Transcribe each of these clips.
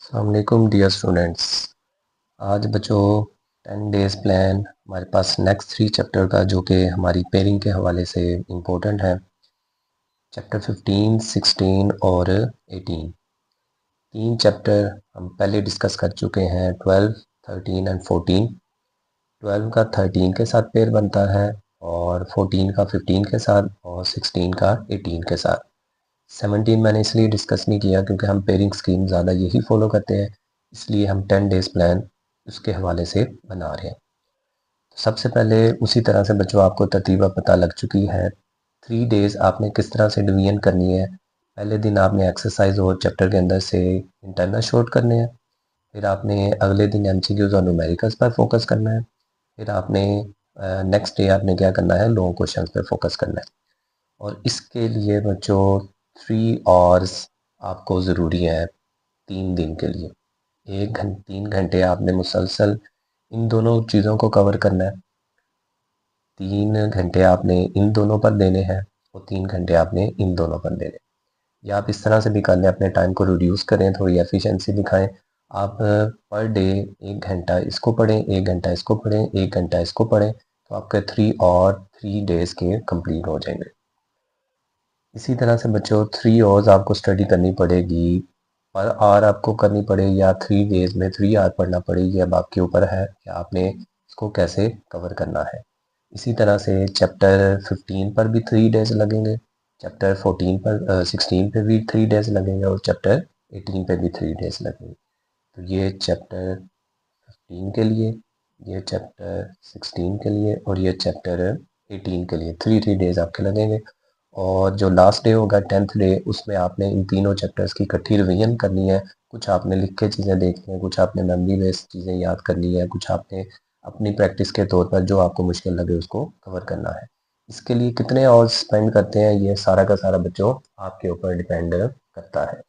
अस्सलामुअलैकुम dear students. आज बच्चों 10 डेज़ प्लान हमारे पास नेक्स्ट 3 चैप्टर का जो कि हमारी पेयरिंग के हवाले से इम्पोर्टेंट है। चैप्टर 15, 16 और 18 तीन चैप्टर हम पहले डिस्कस कर चुके हैं। 12, 13 एंड 14। 12 का 13 के साथ पेयर बनता है और 14 का 15 के साथ और 16 का 18 के साथ। 17 मैंने इसलिए डिस्कस नहीं किया क्योंकि हम पेयरिंग स्कीम ज़्यादा यही फॉलो करते हैं, इसलिए हम 10 डेज़ प्लान उसके हवाले से बना रहे हैं। सबसे पहले उसी तरह से बच्चों आपको तरतीबा पता लग चुकी है। 3 डेज़ आपने किस तरह से डिवीजन करनी है। पहले दिन आपने एक्सरसाइज और चैप्टर के अंदर से इंटरनल शॉर्ट करने हैं। फिर आपने अगले दिन एमसीक्यूज और न्यूमेरिकल्स पर फोकस करना है। फिर आपने नेक्स्ट डे आपने क्या करना है, लॉन्ग क्वेश्चंस पे फोकस करना है। और इसके लिए बच्चों 3 आवर्स आपको ज़रूरी है 3 दिन के लिए। 3 घंटे आपने मुसलसल इन दोनों चीज़ों को कवर करना है। 3 घंटे आपने इन दोनों पर देने हैं और 3 घंटे आपने इन दोनों पर देने। या आप इस तरह से भी कर लें, अपने टाइम को रिड्यूस करें, थोड़ी एफिशिएंसी दिखाएं। आप पर डे 1 घंटा इसको पढ़ें, 1 घंटा इसको पढ़ें, 1 घंटा इसको पढ़ें, तो आपके 3 डेज़ के कंप्लीट हो जाएंगे। इसी तरह से बच्चों 3 आवर्स आपको स्टडी करनी पड़ेगी। पर आवर आपको करनी पड़े या 3 डेज़ में 3 आवर पढ़ना पड़े, ये अब आपके ऊपर है कि आपने इसको कैसे कवर करना है। इसी तरह से चैप्टर 15 पर भी 3 डेज़ लगेंगे, चैप्टर 14 पर 16 पे भी 3 डेज़ लगेंगे और चैप्टर 18 पे भी 3 डेज़ लगेंगे। तो ये चैप्टर 15 के लिए, ये चैप्टर 16 के लिए और ये चैप्टर 18 के लिए 3 डेज़ आपके लगेंगे। और जो लास्ट डे होगा 10th डे, उसमें आपने इन तीनों चैप्टर्स की इकट्ठी रिवीजन करनी है। कुछ आपने लिख के चीज़ें देखनी है, कुछ आपने मेमोरी बेस्ड चीज़ें याद करनी है, कुछ आपने अपनी प्रैक्टिस के तौर पर जो आपको मुश्किल लगे उसको कवर करना है। इसके लिए कितने आवर्स स्पेंड करते हैं, ये सारा का सारा बच्चों आपके ऊपर डिपेंड करता है।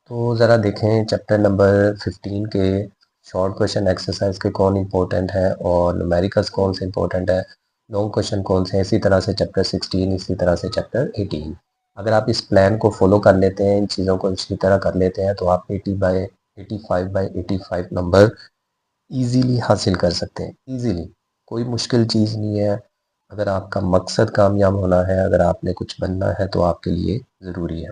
तो ज़रा देखें चैप्टर नंबर 15 के शॉर्ट क्वेश्चन एक्सरसाइज के कौन इंपॉर्टेंट है और न्यूमेरिकल्स कौन से इंपॉर्टेंट है, लॉन्ग क्वेश्चन कौन से हैं। इसी तरह से चैप्टर 16, इसी तरह से चैप्टर 18। अगर आप इस प्लान को फॉलो कर लेते हैं, इन चीज़ों को इसी तरह कर लेते हैं, तो आप 85/85 नंबर ईजीली हासिल कर सकते हैं। ईजीली, कोई मुश्किल चीज़ नहीं है। अगर आपका मकसद कामयाब होना है, अगर आपने कुछ बनना है, तो आपके लिए ज़रूरी है।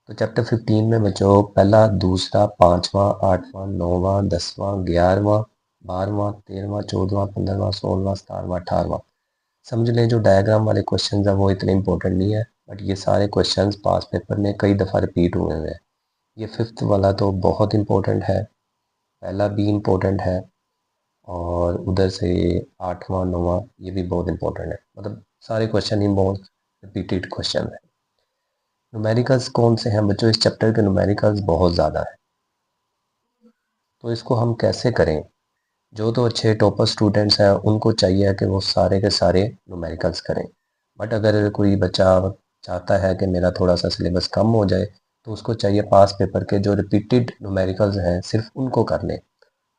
तो चैप्टर 15 में बच्चों पहला, दूसरा, पाँचवा, आठवां, नौवां, 10वां, 11वां, 12वां, 13वां, 14वां, 15वां, 16वां, 17वां, 18वां। समझ लें जो डायग्राम वाले क्वेश्चंस हैं वो इतने इंपॉर्टेंट नहीं है, बट ये सारे क्वेश्चंस पास पेपर में कई दफ़ा रिपीट हुए हैं। ये 5th वाला तो बहुत इंपॉर्टेंट है, पहला भी इम्पोर्टेंट है और उधर से 8वां 9वां ये भी बहुत इंपॉर्टेंट है। मतलब सारे क्वेश्चन ही बहुत रिपीटेड क्वेश्चन है। न्यूमेरिकल्स कौन से हैं बच्चों, इस चैप्टर के न्यूमेरिकल्स बहुत ज़्यादा है। तो इसको हम कैसे करें। जो तो अच्छे टॉपर स्टूडेंट्स हैं उनको चाहिए कि वो सारे के सारे न्यूमेरिकल्स करें, बट अगर कोई बच्चा चाहता है कि मेरा थोड़ा सा सिलेबस कम हो जाए, तो उसको चाहिए पास पेपर के जो रिपीटेड न्यूमेरिकल्स हैं सिर्फ उनको कर लें।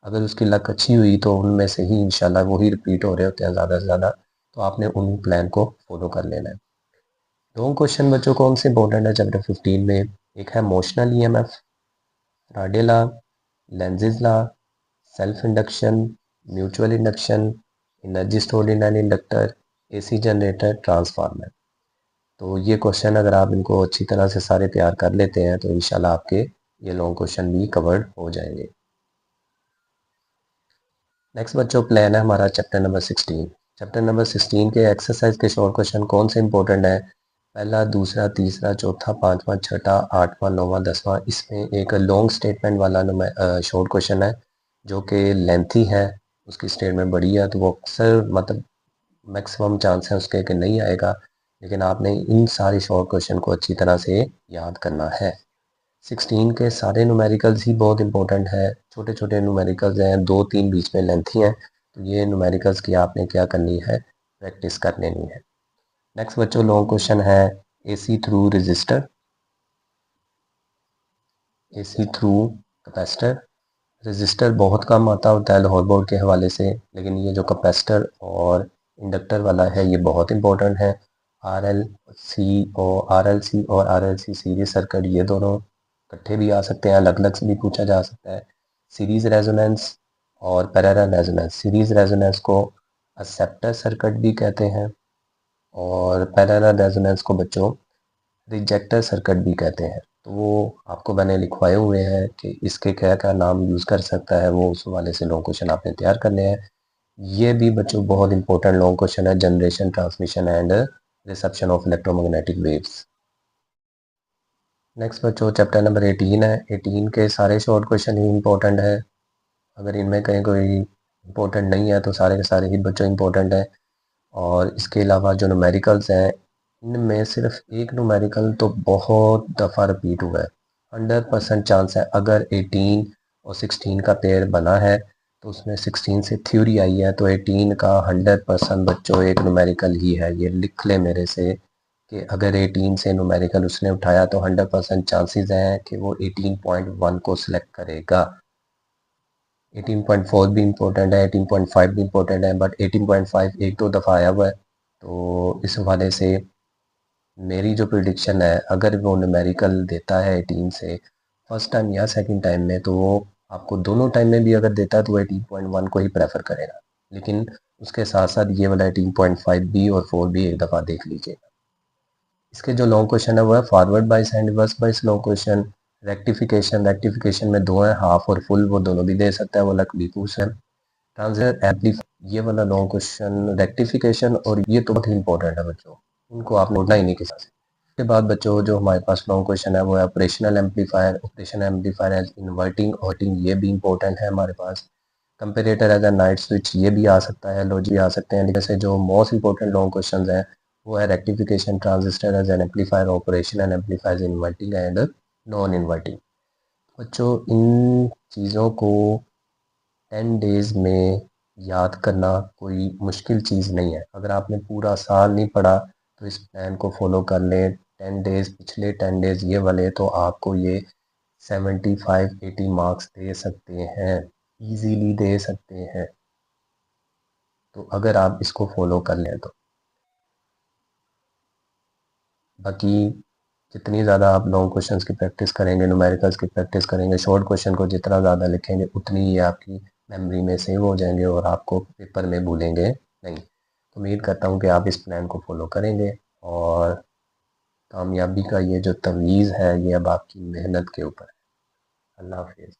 अगर उसकी लक अच्छी हुई तो उनमें से ही इंशाल्लाह वही रिपीट हो रहे होते हैं ज़्यादा से ज़्यादा, तो आपने उन प्लान को फॉलो कर लेना है। दो क्वेश्चन बच्चों कौन से इंपॉर्टेंट है चैप्टर 15 में। एक है motional EMF, Faraday law, Lenz's law, self induction, mutual induction, energy stored in an inductor, AC generator, transformer. तो ये क्वेश्चन अगर आप इनको अच्छी तरह से सारे तैयार कर लेते हैं तो इंशाल्लाह आपके ये लॉन्ग क्वेश्चन भी कवर्ड हो जाएंगे। नेक्स्ट बच्चों प्लान है हमारा चैप्टर नंबर 16। चैप्टर नंबर 16 के एक्सरसाइज के शॉर्ट क्वेश्चन कौन से इंपॉर्टेंट है। पहला, दूसरा, तीसरा, चौथा, पाँचवा, छठा, आठवां, नौवां, 10वां। इसमें एक लॉन्ग स्टेटमेंट वाला शॉर्ट क्वेश्चन है जो कि लेंथी है, उसकी स्टेटमेंट बड़ी है, तो वो अक्सर मतलब मैक्सिमम चांस है उसके कि नहीं आएगा। लेकिन आपने इन सारे शॉर्ट क्वेश्चन को अच्छी तरह से याद करना है। 16 के सारे न्यूमेरिकल्स ही बहुत इंपॉर्टेंट है। छोटे छोटे न्यूमेरिकल्स हैं, 2-3 बीच में लेंथी हैं, तो ये न्यूमेरिकल्स की आपने क्या करनी है, प्रैक्टिस कर लेनी है। नेक्स्ट बच्चों लॉन्ग क्वेश्चन है AC through register, AC through capacitor. Register बहुत कम आता होता है लाहौर बोर्ड के हवाले से, लेकिन ये जो कैपेसिटर और इंडक्टर वाला है ये बहुत इंपॉर्टेंट है। आर एल सी और R L C series circuit, ये दोनों इकट्ठे भी आ सकते हैं, अलग अलग से भी पूछा जा सकता है। सीरीज रेजोनेंस और पैरेलल रेजोनेंस। सीरीज रेजोनेंस को एक्सेप्टर सर्किट भी कहते हैं और पैरेलल रेजोनेंस को बच्चों रिजेक्टर सर्किट भी कहते हैं। तो वो आपको मैंने लिखवाए हुए हैं कि इसके क्या क्या नाम यूज़ कर सकता है, वो उस वाले से लॉन्ग क्वेश्चन आपने तैयार करने हैं। ये भी बच्चों बहुत इंपॉर्टेंट लॉन्ग क्वेश्चन है, generation, transmission and reception of electromagnetic waves. Next बच्चों चैप्टर नंबर 18 है। 18 के सारे शॉर्ट क्वेश्चन ही इंपॉर्टेंट है। अगर इनमें कहीं कोई इंपॉर्टेंट नहीं है तो सारे के सारे ही बच्चों इंपॉर्टेंट है। और इसके अलावा जो न्यूमेरिकल्स हैं, इनमें सिर्फ एक न्यूमेरिकल तो बहुत दफ़ा रिपीट हुआ है। 100% चांस है, अगर 18 और 16 का पेयर बना है तो उसमें 16 से थ्योरी आई है, तो 18 का 100% बच्चों एक न्यूमेरिकल ही है। ये लिख ले मेरे से कि अगर 18 से न्यूमेरिकल उसने उठाया तो 100% चांसेस हैं कि वो 18.1 को सिलेक्ट करेगा। 18.4 भी इम्पोर्टेंट है, 18.5 भी इम्पोर्टेंट है, बट 18.5 एक दो दफ़ा आया हुआ है। तो इस हवाले से मेरी जो प्रिडिक्शन है, अगर वो न्यूमेरिकल देता है 18 से फर्स्ट टाइम या सेकंड टाइम में, तो वो आपको दोनों टाइम में भी अगर देता है तो वो 18.1 को ही प्रेफर करेगा। लेकिन उसके साथ साथ ये वाला 18.5 भी और 4 भी एक दफ़ा देख लीजिएगा। इसके जो लॉन्ग क्वेश्चन है वो है फॉरवर्ड बाइस and reverse bias long question. Rectification में दो है, हाफ और फुल, वो दोनों भी दे सकता है, वो लक भी पूछ है। ट्रांजिट एम्पलीफायर, ये वाला लॉन्ग क्वेश्चन, रेक्टिफिकेशन, और ये तो बहुत ही इंपॉर्टेंट है बच्चों, इनको आप नोटना ही नहीं किसी से। उसके बाद बच्चों जो हमारे पास लॉन्ग क्वेश्चन है वो है operational amplifier. Operational amplifier as inverting outing, ये भी इंपॉर्टेंट है हमारे पास। Comparator as a night switch, ये भी आ सकता है, लॉजिक भी आ सकते हैं। जैसे जो मोस्ट इंपॉर्टेंट लॉन्ग क्वेश्चन हैं वो है rectification, transistor as an amplifier, operation and amplifier inverting and non inverting. बच्चों इन चीज़ों को 10 डेज़ में याद करना कोई मुश्किल चीज़ नहीं है। अगर आपने पूरा साल नहीं पढ़ा तो इस प्लान को फॉलो कर लें। 10 डेज़, पिछले 10 डेज़ ये वाले, तो आपको ये 75-80 मार्क्स दे सकते हैं, इजीली दे सकते हैं। तो अगर आप इसको फॉलो कर लें तो बाकी जितनी ज़्यादा आप लॉन्ग क्वेश्चंस की प्रैक्टिस करेंगे, न्यूमेरिकल्स की प्रैक्टिस करेंगे, शॉर्ट क्वेश्चन को जितना ज़्यादा लिखेंगे उतनी ये आपकी मेमोरी में सेव हो जाएंगे और आपको पेपर में भूलेंगे नहीं। तो उम्मीद करता हूँ कि आप इस प्लान को फॉलो करेंगे और कामयाबी का ये जो तवीज़ है ये अब आपकी मेहनत के ऊपर है। अल्लाह हाफिज़।